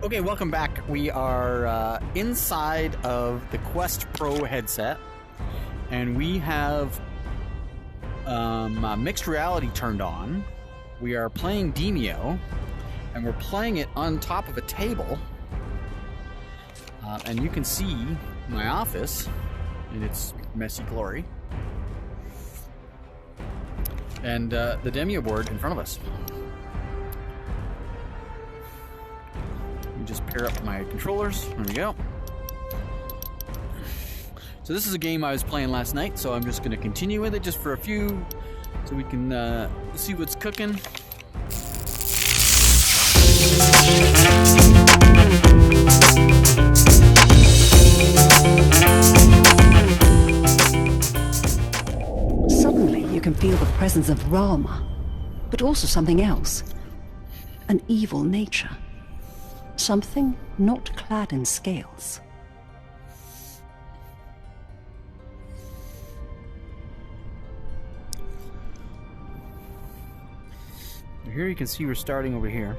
Okay, welcome back. We are inside of the Quest Pro headset, and we have mixed reality turned on. We are playing Demeo, and we're playing it on top of a table. And you can see my office in its messy glory, and the Demeo board in front of us. Just pair up my controllers. There we go. So this is a game I was playing last night, so I'm just going to continue with it just for a few, so we can see what's cooking. Suddenly you can feel the presence of Rama, but also something else. An evil nature. Something not clad in scales. Here you can see we're starting over here.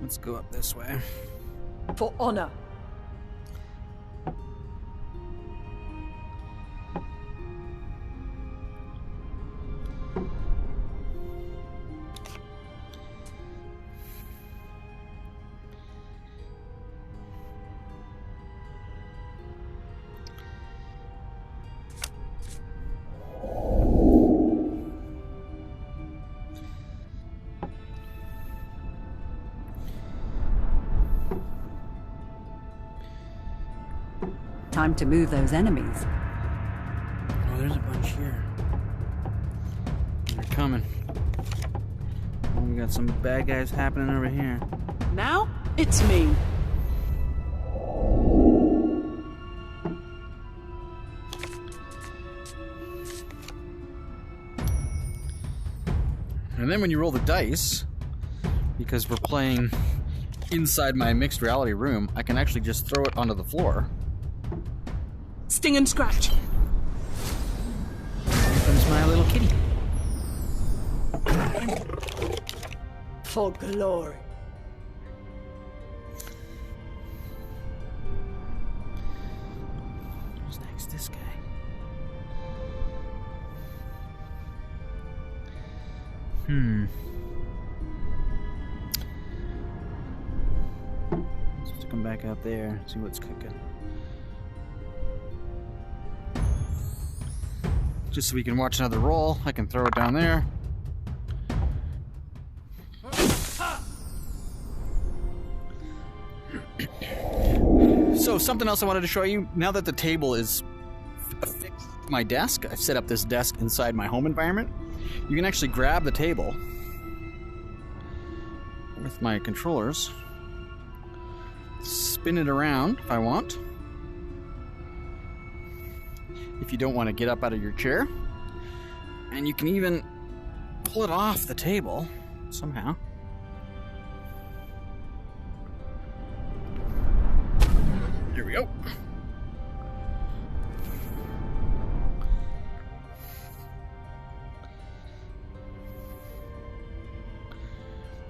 Let's go up this way. For honor. Time to move those enemies. Oh, there's a bunch here. They're coming. Oh, we got some bad guys happening over here. Now, it's me. And then when you roll the dice, because we're playing inside my mixed reality room, I can actually just throw it onto the floor. Sting and scratch. Here comes my little kitty. For glory. Who's next? This guy. Let's come back out there, see what's cooking. Just so we can watch another roll, I can throw it down there. So something else I wanted to show you, now that the table is affixed to my desk, I've set up this desk inside my home environment. You can actually grab the table with my controllers, spin it around if I want. If you don't want to get up out of your chair, and you can even pull it off the table somehow. Here we go.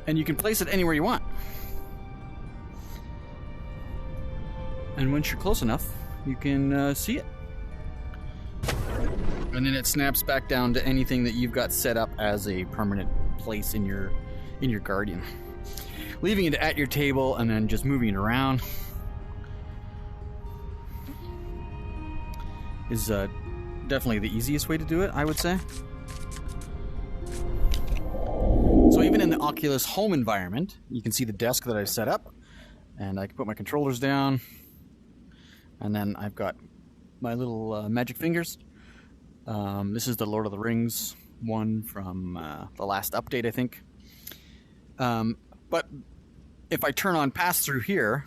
And you can place it anywhere you want. And once you're close enough, you can see it. And then it snaps back down to anything that you've got set up as a permanent place in your Guardian. Leaving it at your table and then just moving it around is definitely the easiest way to do it, I would say. So even in the Oculus home environment, you can see the desk that I've set up, and I can put my controllers down, and then I've got my little magic fingers. This is the Lord of the Rings one from the last update, I think. But if I turn on pass-through here,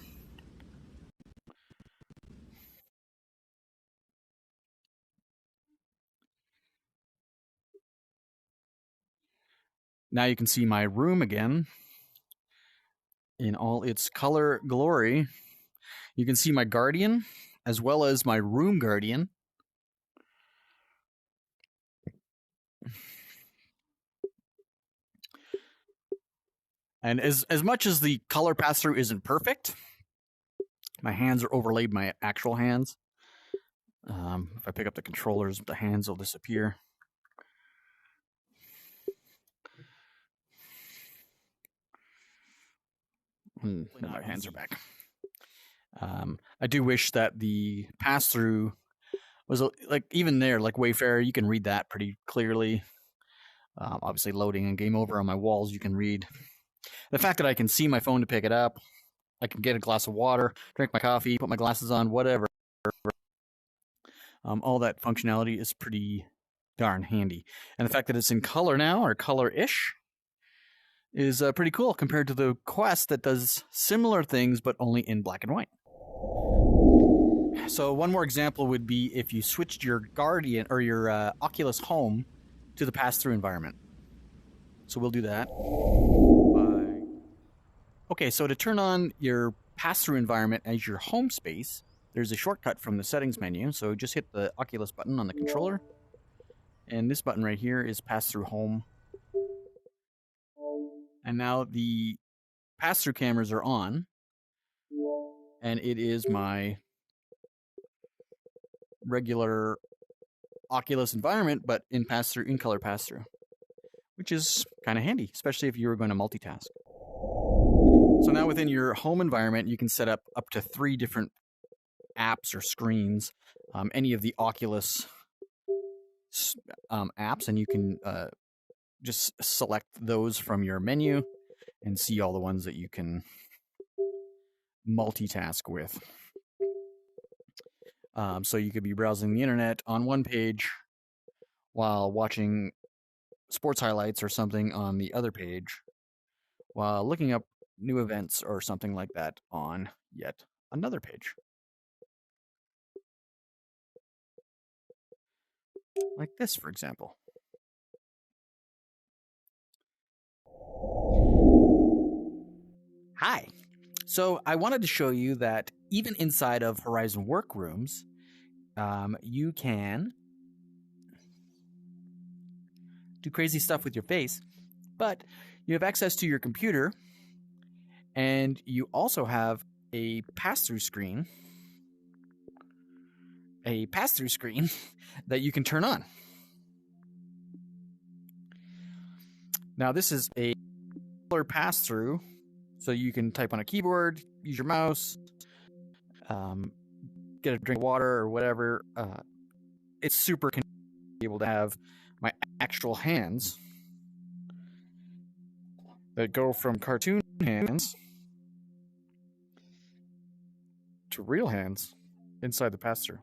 now you can see my room again in all its color glory. You can see my Guardian as well as my room guardian. And as much as the color pass-through isn't perfect, my hands are overlaid my actual hands. If I pick up the controllers, the hands will disappear. And my hands are back. I do wish that the pass-through was like, even there, like Wayfarer, you can read that pretty clearly. Obviously, loading and game over on my walls, you can read. The fact that I can see my phone to pick it up, I can get a glass of water, drink my coffee, put my glasses on, whatever. All that functionality is pretty darn handy. And the fact that it's in color now, or color-ish, is pretty cool compared to the Quest that does similar things but only in black and white. So one more example would be if you switched your Guardian or your Oculus Home to the pass-through environment. So we'll do that. Okay, so to turn on your pass-through environment as your home space, there's a shortcut from the settings menu. So just hit the Oculus button on the controller. And this button right here is pass-through home. And now the pass-through cameras are on. And it is my regular Oculus environment, but in pass-through, in color pass-through, which is kind of handy, especially if you were going to multitask. So now within your home environment, you can set up to 3 different apps or screens, any of the Oculus apps, and you can just select those from your menu and see all the ones that you can multitask with. So you could be browsing the internet on one page while watching sports highlights or something on the other page, while looking up new events or something like that on yet another page. Like this, for example. Hi. So I wanted to show you that even inside of Horizon Workrooms, you can do crazy stuff with your face, but you have access to your computer, and you also have a pass-through screen, that you can turn on. Now this is a color pass-through, so you can type on a keyboard, use your mouse, get a drink of water or whatever. It's super convenient to be able to have my actual hands that go from cartoon hands to real hands inside the pass-through.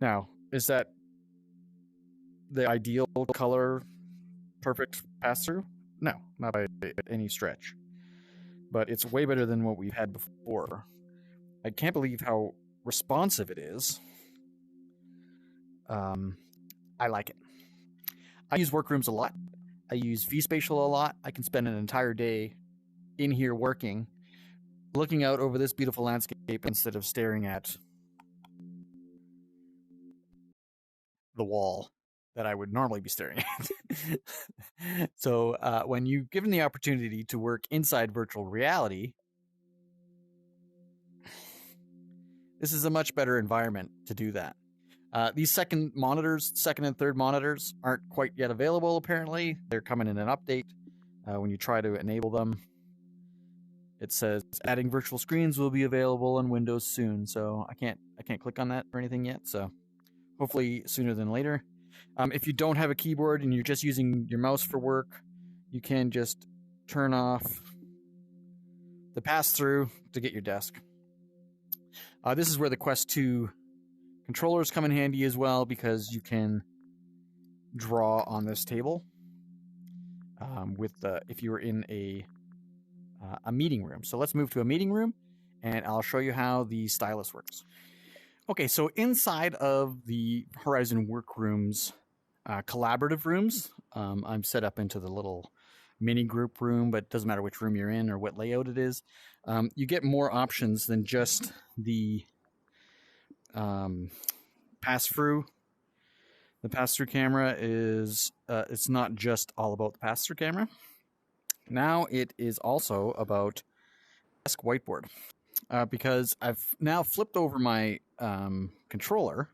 Now, is that the ideal color perfect pass-through? No, not by any stretch. But it's way better than what we've had before. I can't believe how responsive it is. I like it. I use Workrooms a lot. I use vSpatial a lot. I can spend an entire day in here working, looking out over this beautiful landscape instead of staring at the wall that I would normally be staring at. So when you're given the opportunity to work inside virtual reality, this is a much better environment to do that. These second and third monitors aren't quite yet available, apparently. They're coming in an update. When you try to enable them, it says adding virtual screens will be available on Windows soon. So I can't click on that or anything yet. So hopefully sooner than later. If you don't have a keyboard and you're just using your mouse for work, you can just turn off the pass-through to get your desk. This is where the Quest 2 controllers come in handy as well, because you can draw on this table if you were in a meeting room. So let's move to a meeting room, and I'll show you how the stylus works. Okay, so inside of the Horizon Workrooms collaborative rooms, I'm set up into the little mini group room, but it doesn't matter which room you're in or what layout it is. You get more options than just the pass-through. The pass-through camera is, it's not just all about the pass-through camera. Now it is also about desk whiteboard. Because I've now flipped over my controller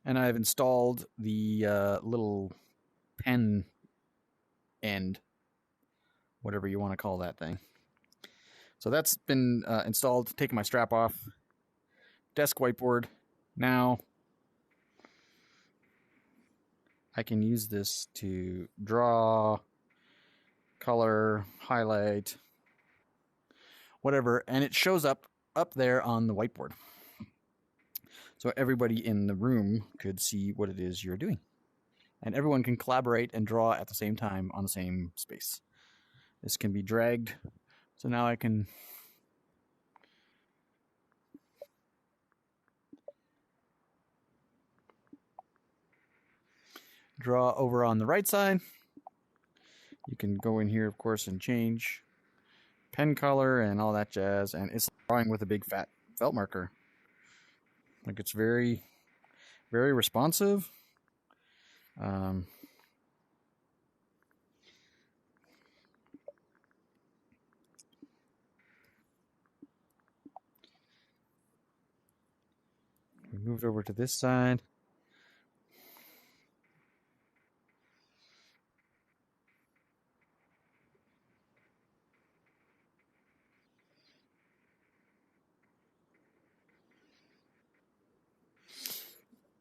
and I've installed the little pen end, whatever you want to call that thing. So that's been installed, taking my strap off. Desk whiteboard. Now I can use this to draw, color, highlight, whatever, and it shows up there on the whiteboard. So everybody in the room could see what it is you're doing. And everyone can collaborate and draw at the same time on the same space. This can be dragged. So now I can draw over on the right side. You can go in here, of course, and change pen color and all that jazz. And it's drawing with a big fat felt marker. Like, it's very, very responsive. We moved over to this side.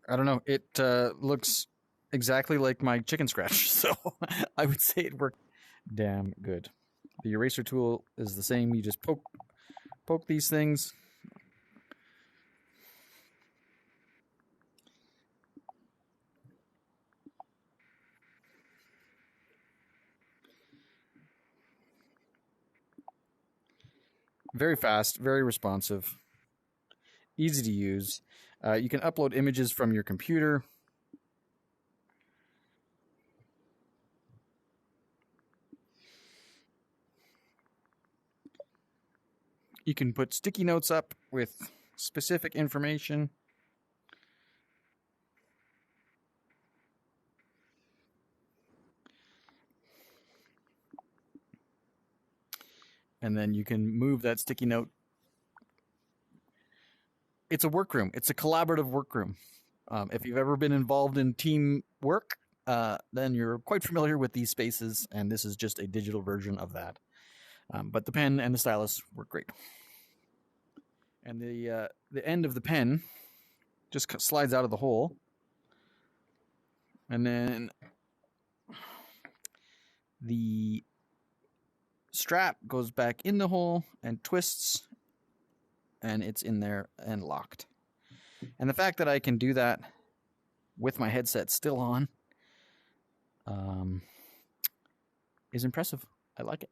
I don't know. It looks exactly like my chicken scratch, so I would say it worked damn good. The eraser tool is the same. You just poke these things. Very fast, very responsive, easy to use. You can upload images from your computer. You can put sticky notes up with specific information. And then you can move that sticky note. It's a workroom. It's a collaborative workroom. If you've ever been involved in team work, then you're quite familiar with these spaces, and this is just a digital version of that. But the pen and the stylus work great. And the end of the pen just slides out of the hole. And then the strap goes back in the hole and twists, and it's in there and locked. And the fact that I can do that with my headset still on is impressive. I like it.